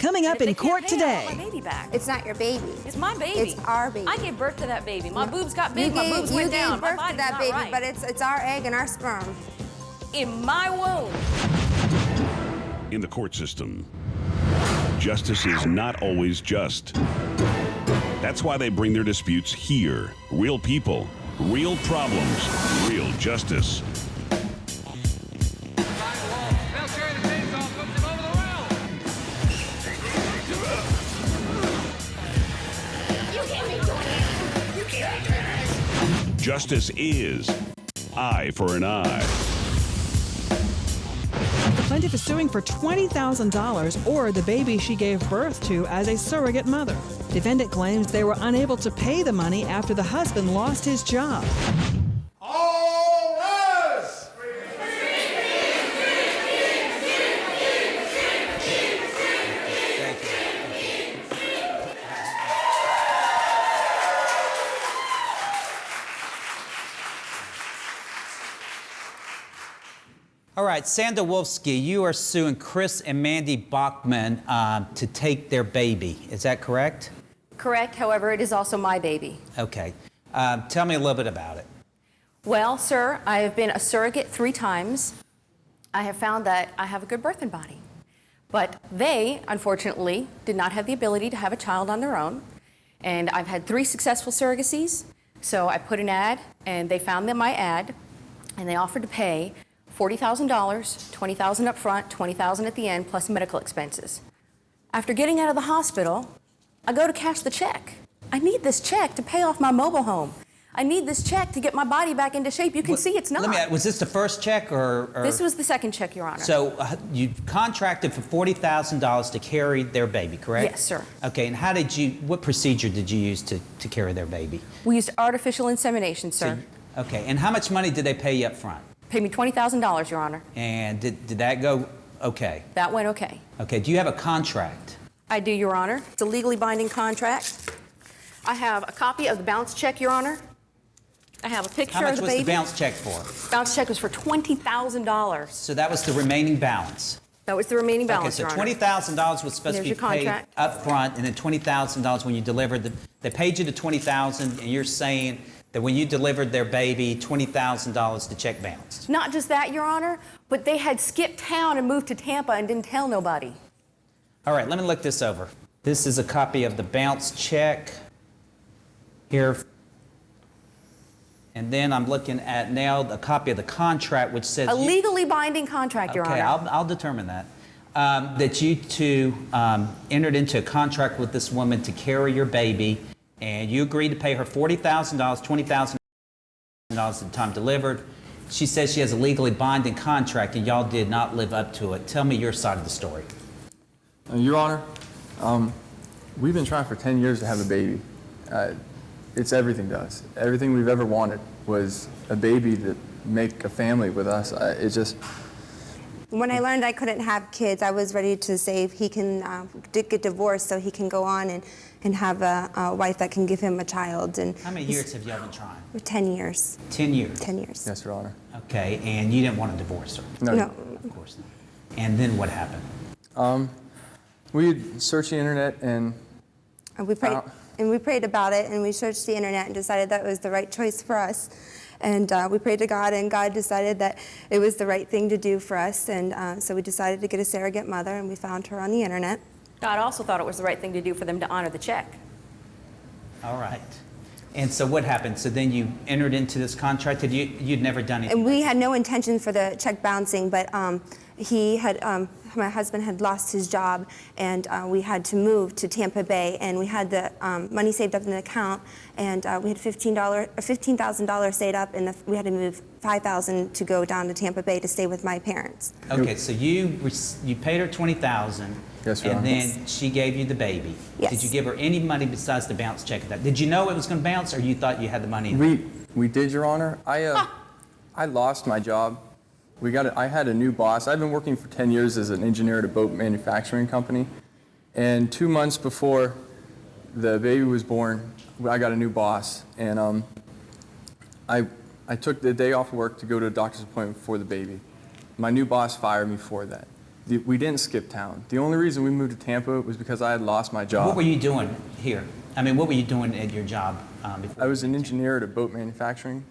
Coming up in court today. My baby back. It's not your baby. It's my baby. It's our baby. I gave birth to that baby. My boobs got big. My boobs went down. You gave birth to that baby, right. but it's our egg and our sperm. In my womb. In the court system, justice is not always just. That's why they bring their disputes here. Real people, real problems, real justice. Justice is eye for an eye. The plaintiff is suing for $20,000 or the baby she gave birth to as a surrogate mother. Defendant claims they were unable to pay the money after the husband lost his job. All rise! All right, Sandowolski, you are suing Chris and Mandy Bachman to take their baby. Is that correct? Correct. However, it is also my baby. Okay. Tell me a little bit about it. Well, sir, I have been a surrogate 3 times. I have found that I have a good birthing body. But they, unfortunately, did not have the ability to have a child on their own. And I've had 3 successful surrogacies. So I put an ad, and they found my ad, and they offered to pay $40,000, $20,000 up front, $20,000 at the end, plus medical expenses. After getting out of the hospital, I go to cash the check. I need this check to pay off my mobile home. I need this check to get my body back into shape. You can see it's not. Let me ask, was this the first check or? This was the second check, Your Honor. So you contracted for $40,000 to carry their baby, correct? Yes, sir. Okay, and what procedure did you use to carry their baby? We used artificial insemination, sir. Okay, and how much money did they pay you up front? Paid me $20,000, Your Honor. And did that go okay? That went okay. Okay, do you have a contract? I do, Your Honor. It's a legally binding contract. I have a copy of the bounce check, Your Honor. I have a picture of the baby. How much was the bounce check for? Bounce check was for $20,000. So that was the remaining balance? That was the remaining balance, Your Honor. Okay, so $20,000 was supposed to be paid up front, and then $20,000 when you delivered. They paid you the $20,000, and you're saying that when you delivered their baby, $20,000 the check bounced. Not just that, Your Honor, but they had skipped town and moved to Tampa and didn't tell nobody. All right, let me look this over. This is a copy of the bounce check here. And then I'm looking at now a copy of the contract, which says... A legally binding contract, Your Honor. Okay, I'll determine that. That you two entered into a contract with this woman to carry your baby, and you agreed to pay her $40,000, $20,000 at the time delivered. She says she has a legally binding contract, and y'all did not live up to it. Tell me your side of the story. Your Honor, we've been trying for 10 years to have a baby. It's everything to us. Everything we've ever wanted was a baby to make a family with us. It just... When I learned I couldn't have kids, I was ready to say he can get divorced so he can go on and have a wife that can give him a child. And how many years have y'all been trying? 10 years. 10 years? 10 years. Yes, Your Honor. Okay, and you didn't want to divorce her? No. Of course not. And then what happened? We searched the internet and... we prayed about it, and we searched the internet and decided that it was the right choice for us. And we prayed to God, and God decided that it was the right thing to do for us. And so we decided to get a surrogate mother, and we found her on the internet. God also thought it was the right thing to do for them to honor the check. All right. And so what happened? So then you entered into this contract, and you'd never done anything? And we had no intention for the check bouncing, but he had... my husband had lost his job, and we had to move to Tampa Bay, and we had the money saved up in the account, and we had $15,000 saved up, and we had to move $5,000 to go down to Tampa Bay to stay with my parents. Okay, so you paid her $20,000, yes, Your and Honor. then she gave you the baby. Yes. Did you give her any money besides the bounce check? Did you know it was going to bounce, or you thought you had the money? We did, Your Honor. I lost my job. I had a new boss. I've been working for 10 years as an engineer at a boat manufacturing company. And 2 months before the baby was born, I got a new boss. And I took the day off work to go to a doctor's appointment for the baby. My new boss fired me for that. We didn't skip town. The only reason we moved to Tampa was because I had lost my job. What were you doing here? I mean, what were you doing at your job before? I was an engineer at a boat manufacturing.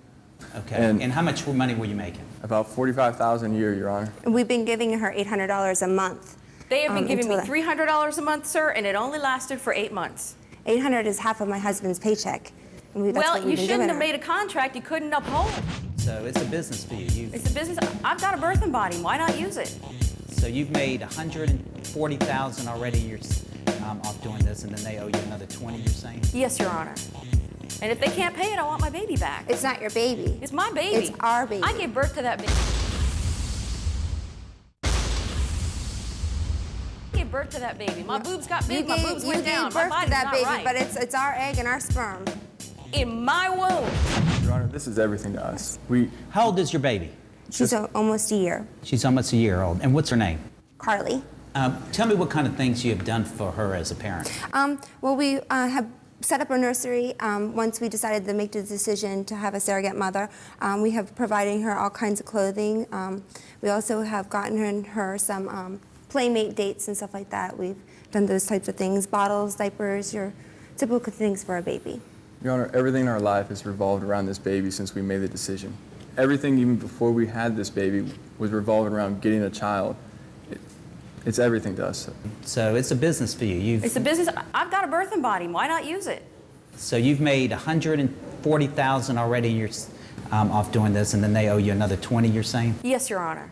Okay. And how much money were you making? About $45,000 a year, Your Honor. And we've been giving her $800 a month. They have been giving me until $300 a month, sir, and it only lasted for 8 months. $800 is half of my husband's paycheck. And that's Well, what you we've been shouldn't giving have her. made a contract you couldn't uphold. So it's a business for you. It's a business. I've got a birthing body. Why not use it? So you've made $140,000 already off doing this, and then they owe you another 20. You're saying? Yes, Your Honor. And if they can't pay it, I want my baby back. It's not your baby. It's my baby. It's our baby. I gave birth to that baby. I gave birth to that baby. My boobs got big. My boobs went down. You My gave birth body's to that not baby, right. but it's our egg and our sperm. In my womb. Your Honor, this is everything to us. How old is your baby? She's almost a year. She's almost a year old. And what's her name? Carly. Tell me what kind of things you have done for her as a parent. Well, we have set up a nursery once we decided to make the decision to have a surrogate mother. We have providing her all kinds of clothing. We also have gotten her some playmate dates and stuff like that. We've done those types of things, bottles, diapers, your typical things for a baby. Your Honor, everything in our life has revolved around this baby since we made the decision. Everything, even before we had this baby, was revolving around getting a child. It's everything to us. So it's a business for you. It's a business. I've got a birthing body. Why not use it? So you've made $140,000 already off doing this, and then they owe you another 20. You're saying? Yes, Your Honor.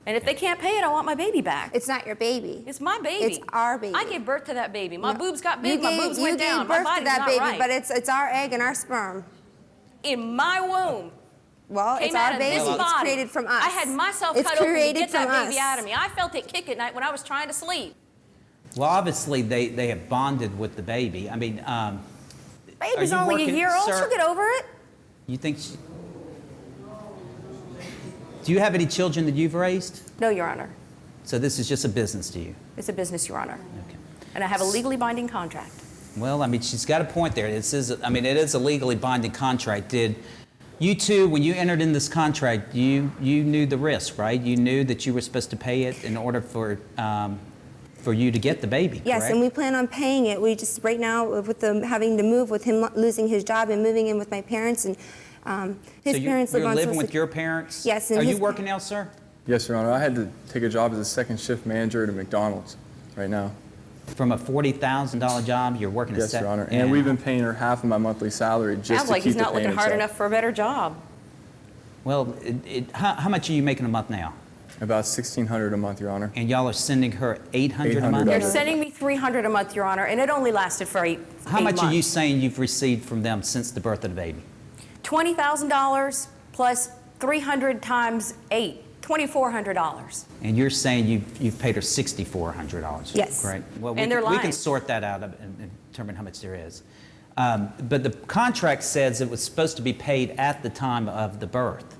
And if they can't pay it, I want my baby back. It's not your baby. It's my baby. It's our baby. I gave birth to that baby. My boobs got big. My boobs went down. You gave birth My to body's that not baby, right. but it's our egg and our sperm. In my womb. Well, Came it's out our of baby. this It's body. created from us. I had myself It's cut open to created get that from baby us. out of me. I felt it kick at night when I was trying to sleep. Well, obviously they have bonded with the baby. I mean, Baby's are you only working, a year old. sir? She'll get over it. You think? Do you have any children that you've raised? No, Your Honor. So this is just a business to you. It's a business, Your Honor. Okay. And I have a legally binding contract. Well, I mean, she's got a point there. It is a legally binding contract. Did you two, when you entered in this contract, you knew the risk, right? You knew that you were supposed to pay it in order for you to get the baby, Yes, correct? and we plan on paying it. We just, right now, with them having to move, with him losing his job and moving in with my parents, and his so parents live you're on living Social with your parents? Yes, and Are you his- working now, sir? Yes, Your Honor. I had to take a job as a second shift manager at a McDonald's right now. From a $40,000 job, you're working Yes, Your Honor. And we've been paying her half of my monthly salary just Sounds to like keep he's not the looking payments hard up. enough for a better job. Well, how much are you making a month now? About $1,600 a month, Your Honor. And y'all are sending her $800 a month? They're $800. sending me $300 a month, Your Honor, and it only lasted for eight How much months. are you saying you've received from them since the birth of the baby? $20,000 plus 300 times 8, $2,400. And you're saying you've paid her $6,400? Yes. Right. Well, And they're we can lying. sort that out and determine how much there is. But the contract says it was supposed to be paid at the time of the birth.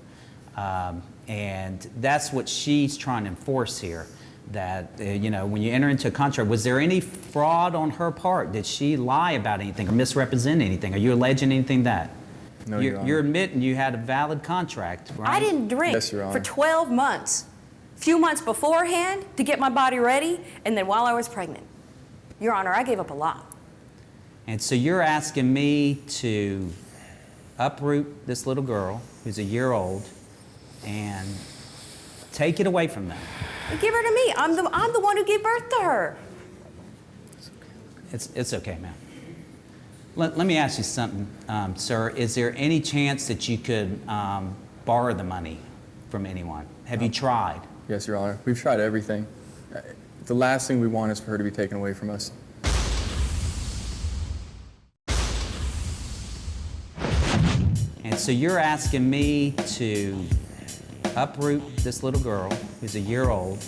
And that's what she's trying to enforce here. That, when you enter into a contract, was there any fraud on her part? Did she lie about anything or misrepresent anything? Are you alleging anything that? No, Your Honor. You're admitting you had a valid contract, right? I didn't drink Yes, Your for Honor. 12 months. A few months beforehand to get my body ready, and then while I was pregnant. Your Honor, I gave up a lot. And so you're asking me to uproot this little girl who's a year old and take it away from them. Give her to me. I'm the one who gave birth to her. It's okay, ma'am. Let me ask you something, sir. Is there any chance that you could borrow the money from anyone? Have you tried? Yes, Your Honor. We've tried everything. The last thing we want is for her to be taken away from us. And so you're asking me to uproot this little girl who's a year old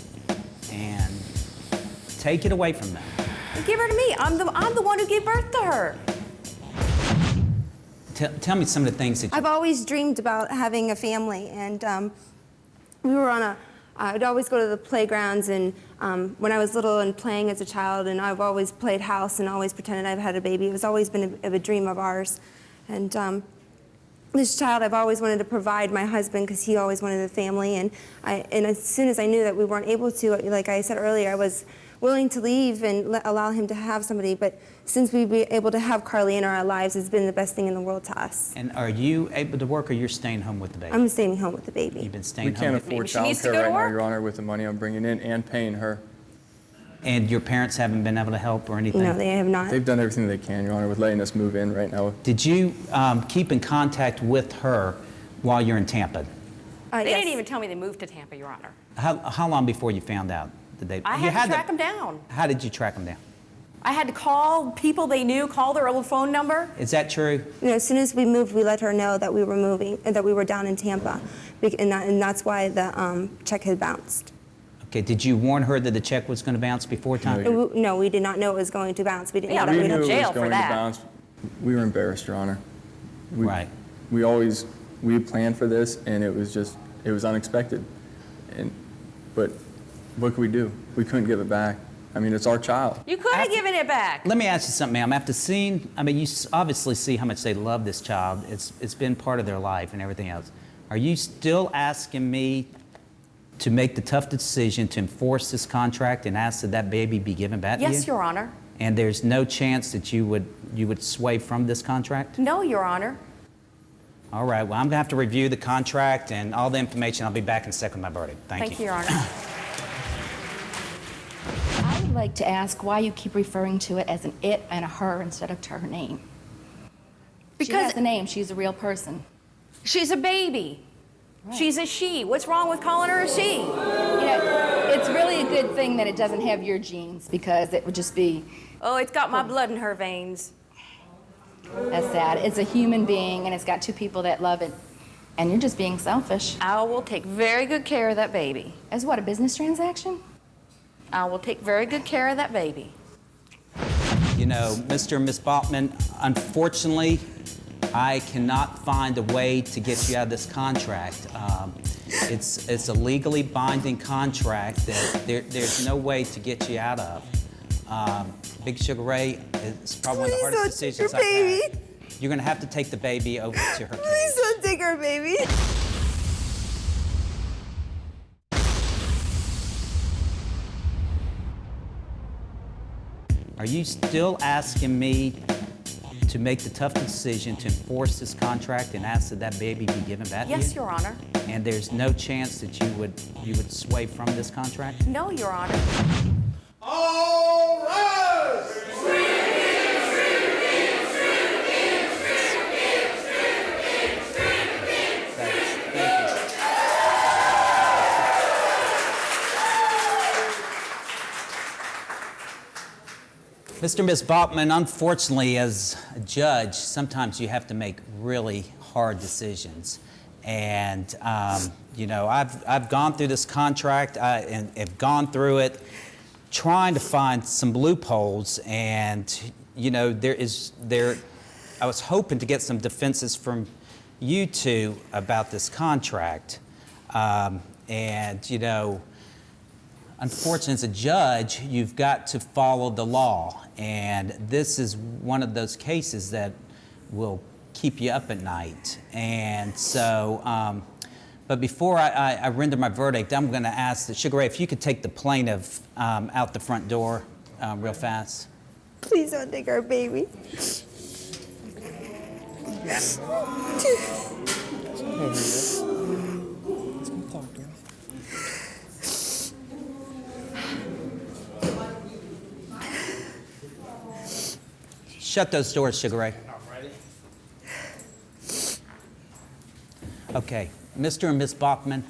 and take it away from them. Give her to me. I'm the one who gave birth to her. Tell me some of the things that you... I've always dreamed about having a family, and we were on I'd always go to the playgrounds, and when I was little and playing as a child, and I've always played house and always pretended I've had a baby. It was always been a dream of ours. And this child, I've always wanted to provide my husband because he always wanted a family, and as soon as I knew that we weren't able to, like I said earlier, I was willing to leave and allow him to have somebody, but since we've been able to have Carly in our lives, it's been the best thing in the world to us. And are you able to work, or you're staying home with the baby? I'm staying home with the baby. You've been We staying can't home. afford She needs to childcare go to right now, work. Your Honor, with the money I'm bringing in and paying her. And your parents haven't been able to help or anything? No, they have not. They've done everything they can, Your Honor, with letting us move in right now. Did you keep in contact with her while you're in Tampa? They Yes. didn't even tell me they moved to Tampa, Your Honor. How long before you found out that they? I you had to track them them down. How did you track them down? I had to call people they knew, call their old phone number. Is that true? You know, as soon as we moved, we let her know that we were moving, that we were down in Tampa, and that's why the check had bounced. Okay. Did you warn her that the check was going to bounce before time? No, we did not know it was going to bounce. We didn't Yeah, know we that We knew knew it jail was for going to that. bounce. We were embarrassed, Your Honor. Right. We planned for this, and it was unexpected. But what could we do? We couldn't give it back. I mean, it's our child. You could have given it back. Let me ask you something, ma'am. After seeing, I mean, you obviously see how much they love this child. It's been part of their life and everything else. Are you still asking me to make the tough decision to enforce this contract and ask that baby be given back to you? Yes, Your Honor. And there's no chance that you would sway from this contract? No, Your Honor. All right. Well, I'm going to have to review the contract and all the information. I'll be back in a second with my verdict. Thank you. Your Honor. I would like to ask why you keep referring to it as an it and a her instead of to her name. She Because has a name. She's a real person. she's a baby. Right. She's a she. What's wrong with calling her a she? You know, it's really a good thing that it doesn't have your genes because it would just be, Oh, it's got my blood in her veins. that's sad. It's a human being and it's got two people that love it. And you're just being selfish. I will take very good care of that baby. As what, a business transaction? I will take very good care of that baby. You know, Mr. and Ms. Bachman, unfortunately, I cannot find a way to get you out of this contract. It's a legally binding contract that there's no way to get you out of. Big Sugar Ray, it's probably one of the hardest decisions I've had. You're going to have to take the baby over to her Please cage. don't take our baby. Are you still asking me to make the tough decision to enforce this contract and ask that baby be given back to you? Yes, Your Honor. And there's no chance that you would sway from this contract? No, Your Honor. All rise! Mr. and Ms. Bachman, unfortunately, as a judge, sometimes you have to make really hard decisions. And, you know, I've gone through this contract and have gone through it trying to find some loopholes. And, you know, I was hoping to get some defenses from you two about this contract. And, you know, unfortunately, as a judge, you've got to follow the law. And this is one of those cases that will keep you up at night. And so, but before I render my verdict, I'm going to ask that Sugar Ray, if you could take the plaintiff out the front door real fast. Please don't take our baby. Shut those doors, Sugar Ray. Okay, Mr. and Ms. Bachman,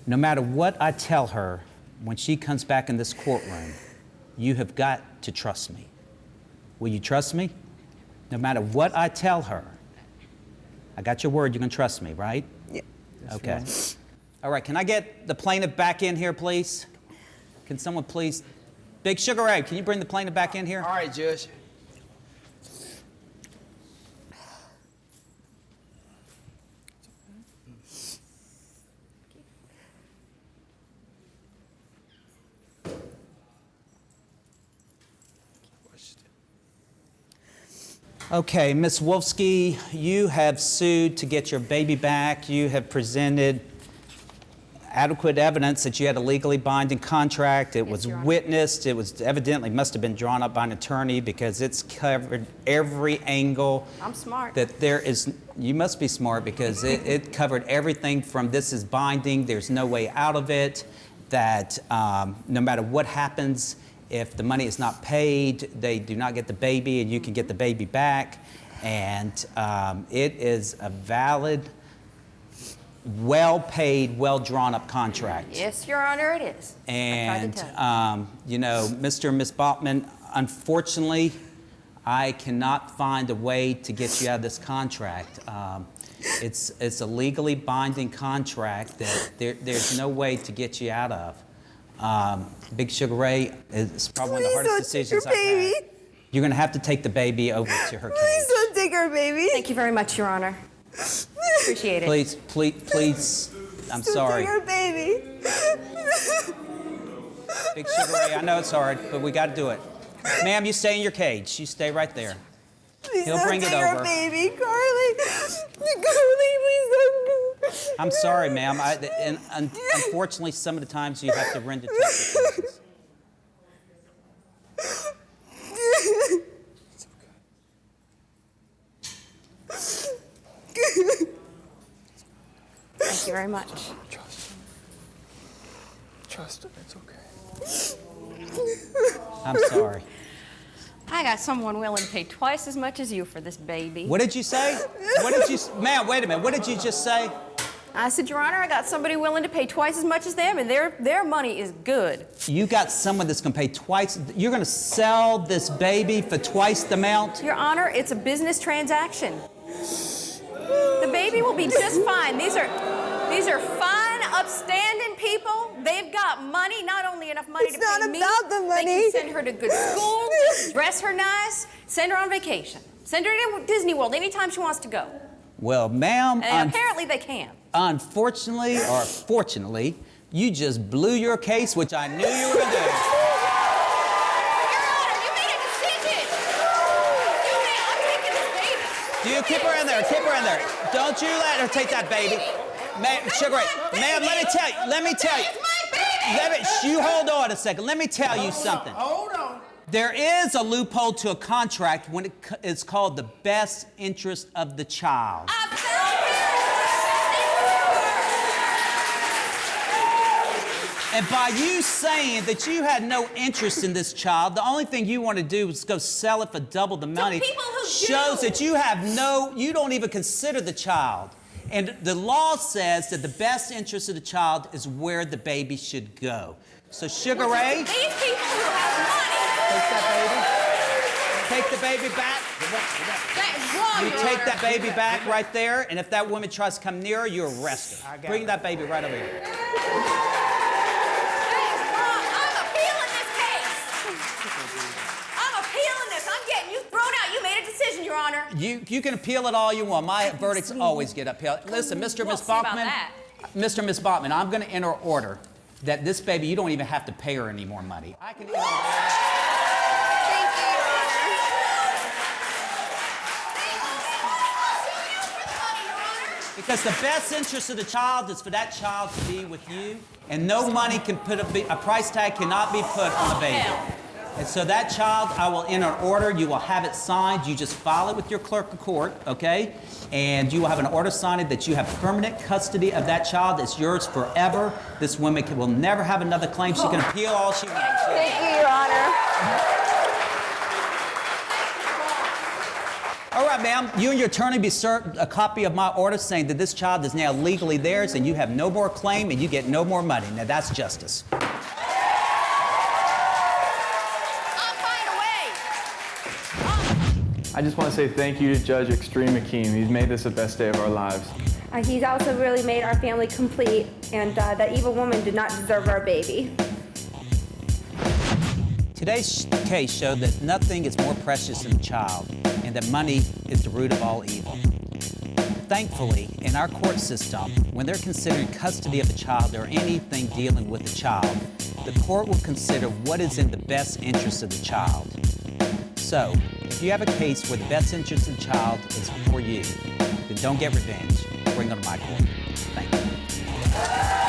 no matter what I tell her when she comes back in this courtroom, you have got to trust me. Will you trust me? No matter what I tell her, I got your word, you can trust me, right? Yeah. Okay. All right, can I get the plaintiff back in here, please? Can someone please? Big Sugar Ray, can you bring the plaintiff back in here? All right, Judge. Okay, Ms. Wolfsky, you have sued to get your baby back. You have presented adequate evidence that you had a legally binding contract. It was Your Honor. witnessed. It was evidently must have been drawn up by an attorney because it's covered every angle. I'm smart. That there is, you must be smart because it covered everything from this is binding, there's no way out of it, that no matter what happens, if the money is not paid, they do not get the baby and you can get the baby back. And it is a valid, well-paid, well-drawn-up contract. Yes, Your Honor, it is. And, I tried to tell you. you know, Mr. and Ms. Bachman, unfortunately, I cannot find a way to get you out of this contract. It's a legally binding contract that there's no way to get you out of. Big Sugar Ray is probably one of the hardest decisions I've had. You're going to have to take the baby over to her cage. Please don't take her baby. Thank you very much, Your Honor. Appreciate it. Please, I'm sorry. Don't take her baby. Big Sugar Ray, I know it's hard, but we got to do it. Ma'am, you stay in your cage. You stay right there. Please He'll don't bring it take her over. baby, Carly. Carly, please don't. I'm sorry, ma'am. Unfortunately, some of the times you have to render tough decisions. Thank you very much. Trust him, it's okay. I'm sorry. I got someone willing to pay twice as much as you for this baby. What did you say? What did you, ma'am, wait a minute. What did you just say? I said, Your Honor, I got somebody willing to pay twice as much as them, and their money is good. You got someone that's going to pay twice. You're going to sell this baby for twice the amount? Your Honor, it's a business transaction. The baby will be just fine. These are fine, upstanding people. They've got money, not only enough money to pay me. It's not about the money. They can send her to good school, dress her nice, send her on vacation, send her to Disney World anytime she wants to go. Well, ma'am, And apparently they can. unfortunately or fortunately, you just blew your case, which I knew you were going to do. Your Honor, you made a decision. I'm taking this baby. Do you keep her in there? Keep her in there. Don't you let her take that baby. Sugar Ray, ma'am, let me tell you. You hold on a second. Let me tell you something. Hold on. There is a loophole to a contract when it's called the best interest of the child. And by you saying that you had no interest in this child, the only thing you want to do is go sell it for double the money, people who shows do. that you don't even consider the child. And the law says that the best interest of the child is where the baby should go. So Sugar Ray, These people who have money. take that baby. Take the baby back. That is wrong, You Your take Honor. that baby back right there, and if that woman tries to come near her, you arrest her. Bring that baby right over here. That is wrong. I'm appealing this case. I'm appealing this. I'm getting you thrown out. You made a decision, Your Honor. You can appeal it all you want. My verdicts always get upheld. Listen, Mr. and We'll Ms. see about Bachman, that. Mr. and Ms. Bachman, I'm going to enter order that this baby, you don't even have to pay her any more money. I can enter order. Thank you, Your Honor. Because the best interest of the child is for that child to be with you, and no money can put a price tag cannot be put on the baby. And so that child, I will enter an order. You will have it signed. You just file it with your clerk of court, okay? And you will have an order signed that you have permanent custody of that child. It's yours forever. This woman will never have another claim. She can appeal all she wants. Thank you, Your Honor. All right, ma'am. You and your attorney be served a copy of my order saying that this child is now legally theirs and you have no more claim and you get no more money. Now, that's justice. I just want to say thank you to Judge Extreme Akim. He's made this the best day of our lives. He's also really made our family complete, and that evil woman did not deserve our baby. Today's case showed that nothing is more precious than a child and that money is the root of all evil. Thankfully, in our court system, when they're considering custody of a child or anything dealing with a child, the court will consider what is in the best interest of the child. So, if you have a case where the best interest of the child is for you, then don't get revenge. Bring them to my court. Thank you.